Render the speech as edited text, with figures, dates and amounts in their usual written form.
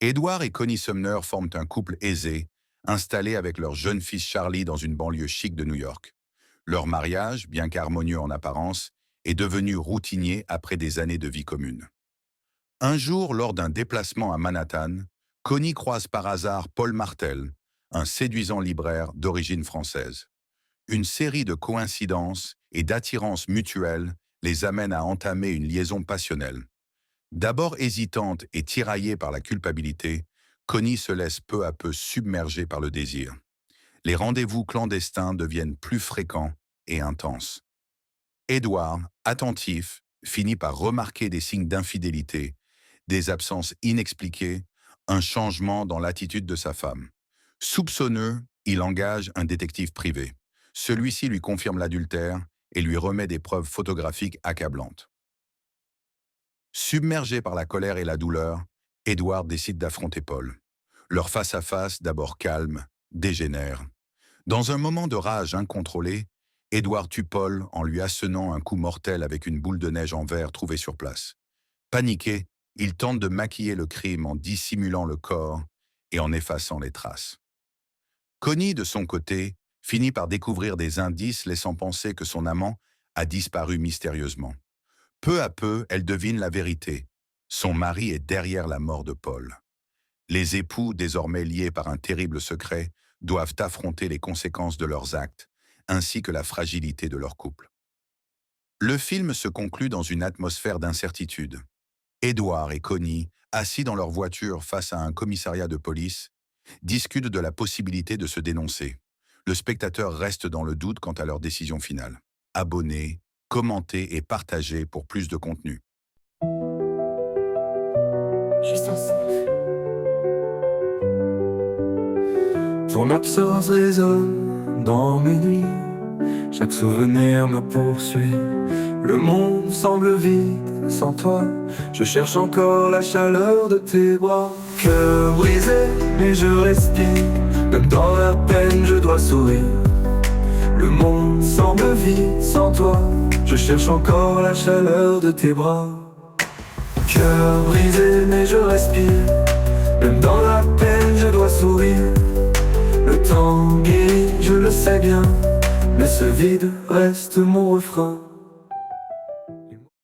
Édouard et Connie Sumner forment un couple aisé, installé avec leur jeune fils Charlie dans une banlieue chic de New York. Leur mariage, bien qu'harmonieux en apparence, est devenu routinier après des années de vie commune. Un jour, lors d'un déplacement à Manhattan, Connie croise par hasard Paul Martel, un séduisant libraire d'origine française. Une série de coïncidences et d'attirances mutuelles les amène à entamer une liaison passionnelle. D'abord hésitante et tiraillée par la culpabilité, Connie se laisse peu à peu submerger par le désir. Les rendez-vous clandestins deviennent plus fréquents et intenses. Édouard, attentif, finit par remarquer des signes d'infidélité, des absences inexpliquées, un changement dans l'attitude de sa femme. Soupçonneux, il engage un détective privé. Celui-ci lui confirme l'adultère et lui remet des preuves photographiques accablantes. Submergé par la colère et la douleur, Édouard décide d'affronter Paul. Leur face-à-face, d'abord calme, dégénère. Dans un moment de rage incontrôlée, Édouard tue Paul en lui assénant un coup mortel avec une boule de neige en verre trouvée sur place. Paniqué, il tente de maquiller le crime en dissimulant le corps et en effaçant les traces. Connie, de son côté, finit par découvrir des indices laissant penser que son amant a disparu mystérieusement. Peu à peu, elle devine la vérité. Son mari est derrière la mort de Paul. Les époux, désormais liés par un terrible secret, doivent affronter les conséquences de leurs actes, ainsi que la fragilité de leur couple. Le film se conclut dans une atmosphère d'incertitude. Édouard et Connie, assis dans leur voiture face à un commissariat de police, discutent de la possibilité de se dénoncer. Le spectateur reste dans le doute quant à leur décision finale. Abonnez, commentez et partagez pour plus de contenu. Ton absence résonne dans mes nuits. Chaque souvenir me poursuit. Le monde semble vide sans toi. Je cherche encore la chaleur de tes bras. Cœur brisé, mais je respire. Même dans la peine, je dois sourire. Le monde semble vide sans toi. Je cherche encore la chaleur de tes bras. Cœur brisé, mais je respire. Même dans la peine, je dois sourire. Le temps guérit, je le sais bien. Mais ce vide reste mon refrain.